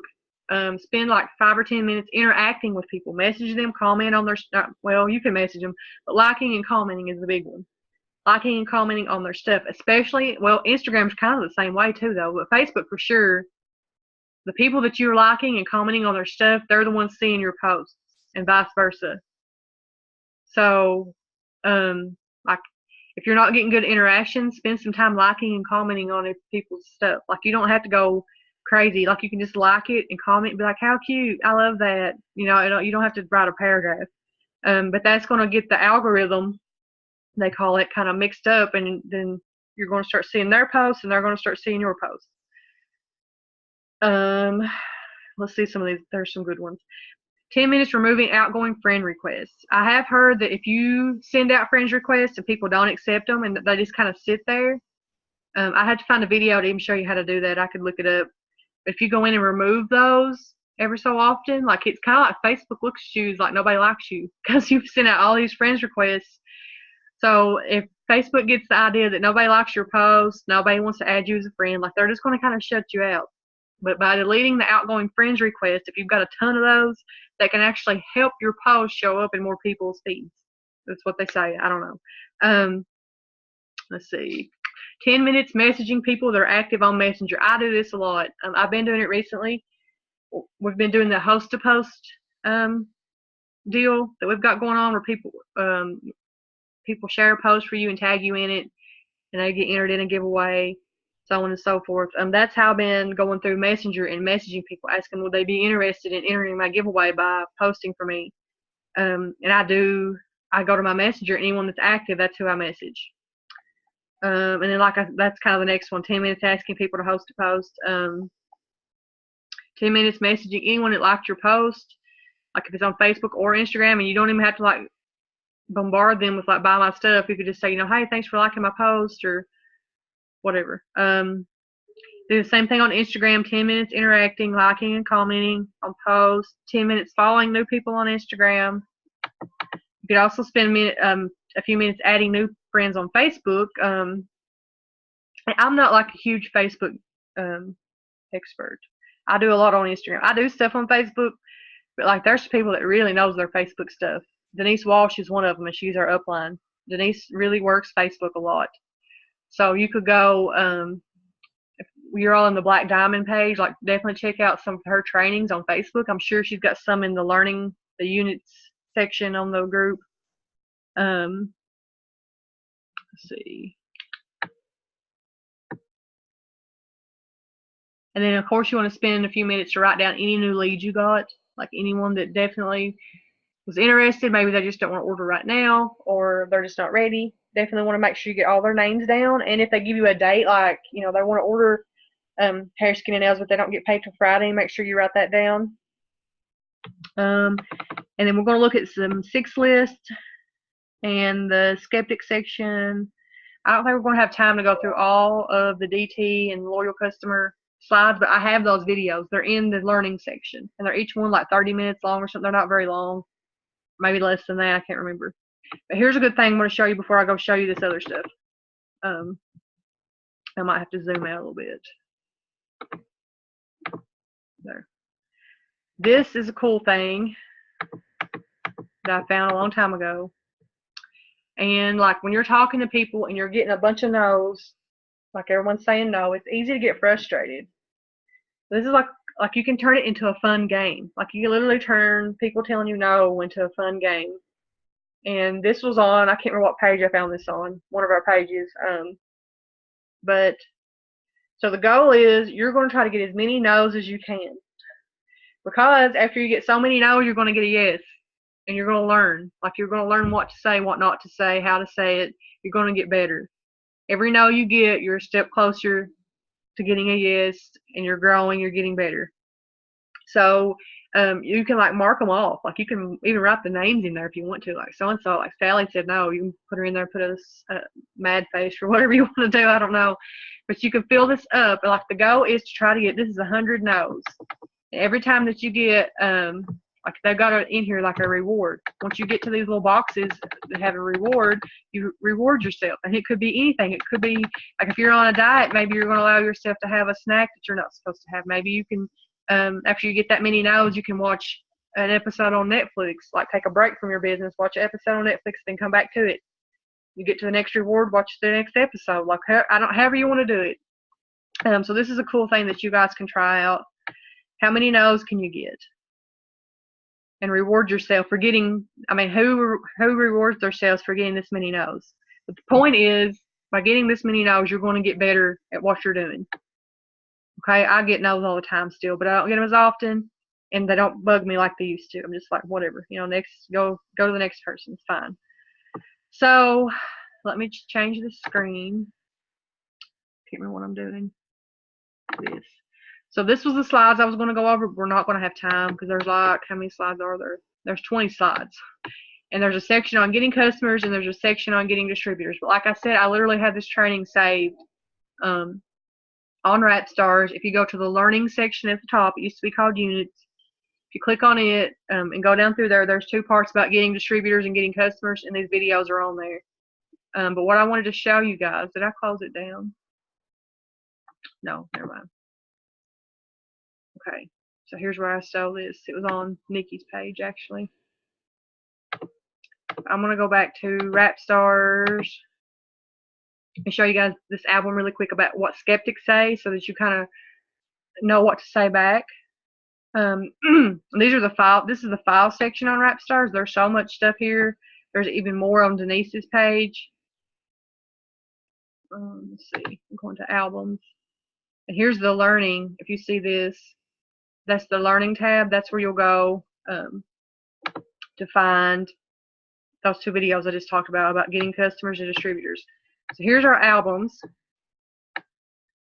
spend like 5 or 10 minutes interacting with people. Message them, comment on their stuff. Well, you can message them, but liking and commenting is the big one. Liking and commenting on their stuff, especially, well, Instagram's kind of the same way too, though, but Facebook for sure. The people that you're liking and commenting on their stuff, they're the ones seeing your posts, and vice versa. So, like, if you're not getting good interaction, spend some time liking and commenting on people's stuff. Like, you don't have to go crazy. Like, you can just like it and comment and be like, how cute, I love that. You don't have to write a paragraph. But that's going to get the algorithm, they call it, kind of mixed up, and then you're going to start seeing their posts and they're going to start seeing your posts. Let's see some of these. There's some good ones. 10 minutes removing outgoing friend requests. I have heard that if you send out friends requests and people don't accept them and they just kind of sit there, I had to find a video to even show you how to do that. I could look it up. But if you go in and remove those every so often, like it's kind of like Facebook looks at you like nobody likes you because you've sent out all these friends requests. So if Facebook gets the idea that nobody likes your post, nobody wants to add you as a friend, like they're just going to kind of shut you out. But by deleting the outgoing friends request, if you've got a ton of those, that can actually help your post show up in more people's feeds. That's what they say. I don't know. Let's see. 10 minutes messaging people that are active on Messenger. I do this a lot. I've been doing it recently. We've been doing the host to post deal that we've got going on where people share a post for you and tag you in it, and they get entered in a giveaway, so on and so forth. That's how I've been going through Messenger and messaging people, asking would they be interested in entering my giveaway by posting for me. And I go to my Messenger, and anyone that's active, that's who I message. And then that's kind of the next one, 10 minutes asking people to host a post. 10 minutes messaging anyone that liked your post, like if it's on Facebook or Instagram, and you don't even have to like bombard them with like buy my stuff. You could just say, hey, thanks for liking my post or whatever. Do the same thing on Instagram, 10 minutes interacting, liking and commenting on posts, 10 minutes following new people on Instagram. You could also spend a few minutes adding new friends on Facebook. I'm not like a huge Facebook expert. I do a lot on Instagram. I do stuff on Facebook, but like there's people that really knows their Facebook stuff. Denise Walsh is one of them, and she's our upline. Denise really works Facebook a lot. So you could go, if you're all on the Black Diamond page, like definitely check out some of her trainings on Facebook. I'm sure she's got some in the units section on the group. Let's see. And then, of course, you want to spend a few minutes to write down any new leads you got, like anyone that definitely was interested. Maybe they just don't want to order right now, or they're just not ready. Definitely want to make sure you get all their names down. And if they give you a date, like, they want to order hair, skin, and nails, but they don't get paid till Friday, make sure you write that down. And then we're going to look at some 6 lists and the skeptic section. I don't think we're going to have time to go through all of the DT and loyal customer slides, but I have those videos. They're in the learning section, and they're each one like 30 minutes long or something. They're not very long, maybe less than that. I can't remember. But here's a good thing I'm going to show you before I go show you this other stuff. I might have to zoom out a little bit. There. This is a cool thing that I found a long time ago. And like when you're talking to people and you're getting a bunch of no's, like everyone's saying no, it's easy to get frustrated. This is like you can turn it into a fun game. Like you can literally turn people telling you no into a fun game. And this was on, I can't remember what page I found this on, one of our pages. But so the goal is you're going to try to get as many no's as you can. Because after you get so many no's, you're going to get a yes. And you're going to learn. Like you're going to learn what to say, what not to say, how to say it. You're going to get better. Every no you get, you're a step closer to getting a yes, and you're growing, you're getting better. So you can like mark them off. Like you can even write the names in there if you want to. Like so and so, like Sally said no, you can put her in there, put a mad face or whatever you want to do. I don't know, but you can fill this up. Like the goal is to try to get, this is 100 no's. Every time that you get like they've got in here like a reward. Once you get to these little boxes that have a reward, you reward yourself. And it could be anything. It could be like if you're on a diet, maybe you're going to allow yourself to have a snack that you're not supposed to have. Maybe you can, after you get that many no's, you can watch an episode on Netflix. Like take a break from your business, watch an episode on Netflix, then come back to it. You get to the next reward, watch the next episode. Like however you want to do it. So this is a cool thing that you guys can try out. How many no's can you get? And reward yourself for getting, who rewards themselves for getting this many no's? But the point is, by getting this many no's, you're going to get better at what you're doing. Okay, I get no's all the time still, but I don't get them as often, and they don't bug me like they used to. I'm just like, whatever, next, go to the next person, it's fine. So, let me change the screen. Can't remember what I'm doing. This. So this was the slides I was going to go over, but we're not going to have time because there's like, how many slides are there? There's 20 slides. And there's a section on getting customers and there's a section on getting distributors. But like I said, I literally have this training saved on Rapstars. If you go to the learning section at the top, it used to be called units. If you click on it and go down through there, there's 2 parts about getting distributors and getting customers, and these videos are on there. But what I wanted to show you guys, did I close it down? No, never mind. Okay, so here's where I stole this. It was on Nikki's page, actually. I'm going to go back to Rapstars and show you guys this album really quick about what skeptics say so that you kind of know what to say back. These are the file. This is the file section on Rapstars. There's so much stuff here. There's even more on Denise's page. Let's see. I'm going to albums. And here's the learning. If you see this, that's the learning tab. That's where you'll go to find those 2 videos I just talked about getting customers and distributors. So here's our albums.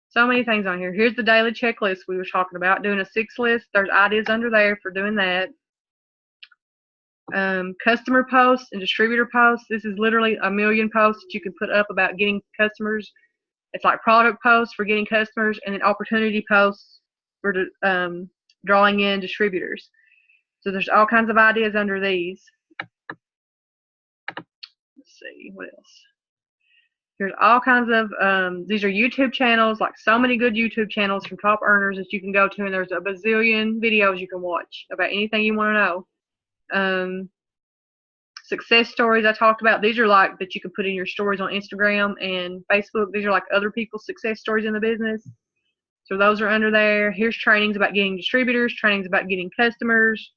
So many things on here. Here's the daily checklist we were talking about, doing a 6 list. There's ideas under there for doing that. Customer posts and distributor posts. This is literally a million posts that you can put up about getting customers. It's like product posts for getting customers, and then opportunity posts for drawing in distributors. So there's all kinds of ideas under these. Let's see, what else? There's all kinds of, these are YouTube channels, like so many good YouTube channels from top earners that you can go to, and there's a bazillion videos you can watch about anything you want to know. Success stories I talked about, these are like that you can put in your stories on Instagram and Facebook. These are like other people's success stories in the business. So those are under there. Here's trainings about getting distributors, trainings about getting customers,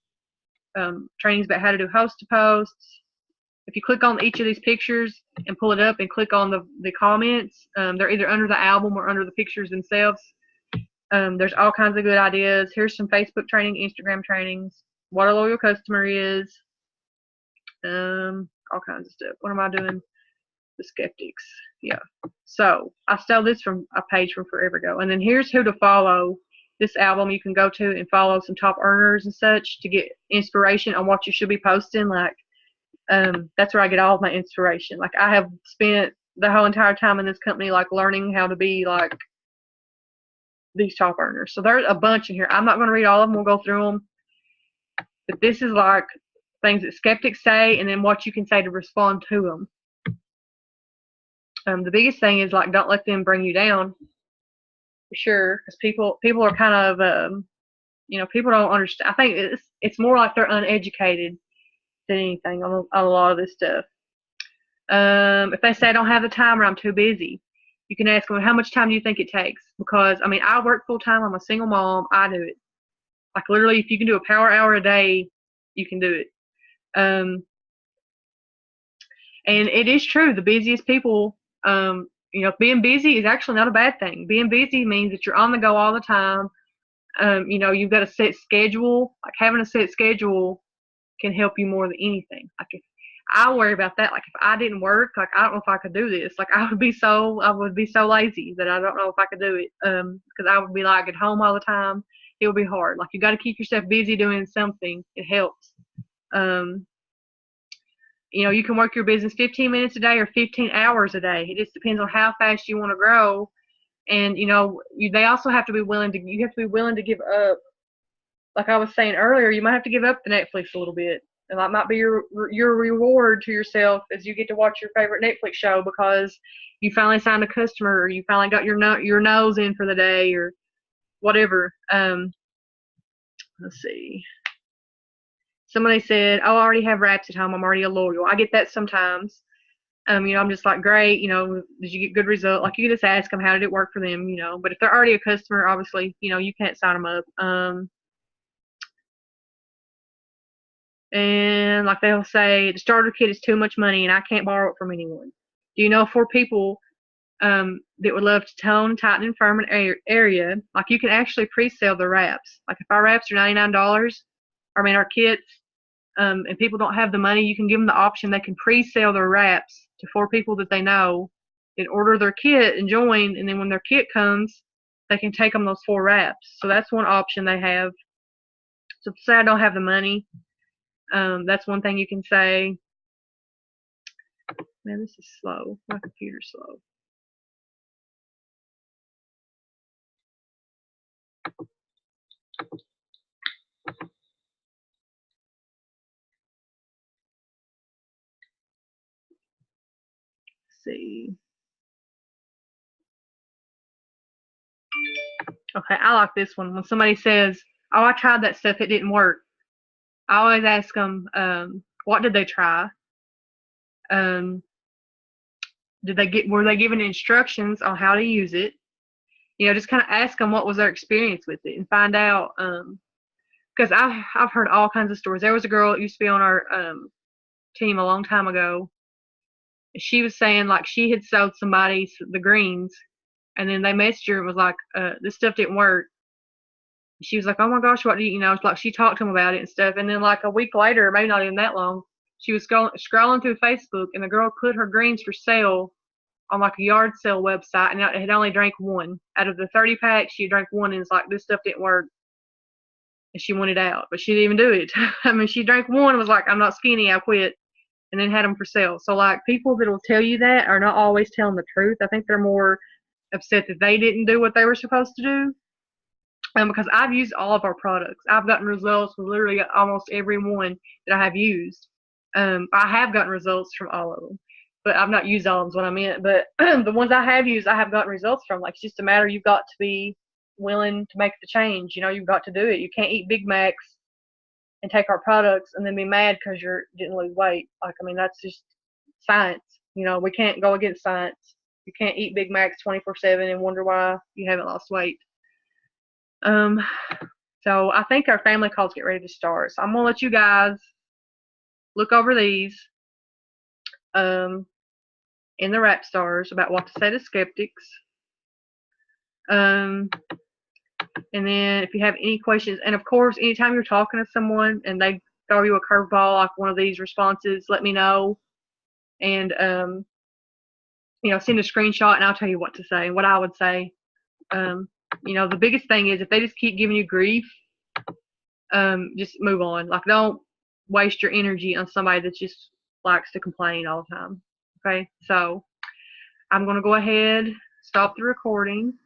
trainings about how to do host to posts. If you click on each of these pictures and pull it up and click on the comments, they're either under the album or under the pictures themselves. There's all kinds of good ideas. Here's some Facebook training, Instagram trainings, what a loyal customer is, all kinds of stuff. What am I doing? The skeptics. Yeah. So I stole this from a page from forever ago. And then here's who to follow. This album you can go to and follow some top earners and such to get inspiration on what you should be posting. Like, that's where I get all of my inspiration. Like, I have spent the whole entire time in this company, like, learning how to be like these top earners. So there's a bunch in here. I'm not going to read all of them. We'll go through them. But this is like things that skeptics say, and then what you can say to respond to them. The biggest thing is, like, don't let them bring you down, for sure, because people are kind of, people don't understand. I think it's more like they're uneducated than anything on a lot of this stuff. If they say I don't have the time or I'm too busy, you can ask them, how much time do you think it takes? Because, I mean, I work full time. I'm a single mom. I do it. Like, literally, if you can do a power hour a day, you can do it. And it is true. The busiest people, being busy is actually not a bad thing. Being busy means that you're on the go all the time. You've got a set schedule. Like, having a set schedule can help you more than anything. Like, if I worry about that, like, if I didn't work, like, I don't know if I could do this. Like, I would be so lazy that I don't know if I could do it. Because I would be like at home all the time. It would be hard. Like, you got to keep yourself busy doing something. It helps. You can work your business 15 minutes a day or 15 hours a day. It just depends on how fast you want to grow. And, they also have to be willing to, you have to be willing to give up. Like I was saying earlier, you might have to give up the Netflix a little bit. And that might be your reward to yourself as you get to watch your favorite Netflix show because you finally signed a customer or you finally got your nose in for the day or whatever. Let's see. Somebody said, oh, I already have wraps at home. I'm already a loyal. I get that sometimes. I'm just like, great, did you get good result? Like, you just ask them, how did it work for them, But if they're already a customer, obviously, you can't sign them up. And like they'll say, the starter kit is too much money and I can't borrow it from anyone. Do you know 4 people that would love to tone, tighten, and firm an area? Like, you can actually pre-sell the wraps. Like, if our wraps are $99, our kits, and people don't have the money, you can give them the option. They can pre-sell their wraps to 4 people that they know and order their kit and join. And then when their kit comes, they can take them those 4 wraps. So that's one option they have. So say I don't have the money, that's one thing you can say. Man, this is slow. My computer's slow. Let's see. Okay, I like this one. When somebody says, "Oh, I tried that stuff, it didn't work," I always ask them, what did they try? Were they given instructions on how to use it? You know, just kind of ask them what was their experience with it and find out. Because I've heard all kinds of stories. There was a girl that used to be on our team a long time ago. She was saying like she had sold somebody the greens, and then they messaged her and was like, "This stuff didn't work." She was like, "Oh my gosh, what do you know?" It's like she talked to him about it and stuff. And then like a week later, maybe not even that long, she was scrolling through Facebook, and the girl put her greens for sale on like a yard sale website, and it had only drank one out of the 30 packs. She drank one, and it's like this stuff didn't work, and she wanted out, but she didn't even do it. I mean, she drank one and was like, "I'm not skinny, I quit," and then had them for sale. So like people that will tell you that are not always telling the truth. I think they're more upset that they didn't do what they were supposed to do. Because I've used all of our products. I've gotten results with literally almost every one that I have used. I have gotten results from all of them, but I've not used all of them is what I meant. But the ones I have used, I have gotten results from. Like, it's just a matter, you've got to be willing to make the change. You know, you've got to do it. You can't eat Big Macs and take our products and then be mad because you didn't lose weight. Like, I mean, that's just science. You know, we can't go against science. You can't eat Big Macs 24/7 and wonder why you haven't lost weight. So I think our family calls get ready to start. So I'm gonna let you guys look over these in the rap stars about what to say to skeptics. And then if you have any questions, and of course, anytime you're talking to someone and they throw you a curveball like one of these responses, let me know. And you know, send a screenshot and I'll tell you what to say and what I would say. You know, the biggest thing is if they just keep giving you grief, just move on. Like, don't waste your energy on somebody that just likes to complain all the time. Okay, so I'm going to go ahead, stop the recording.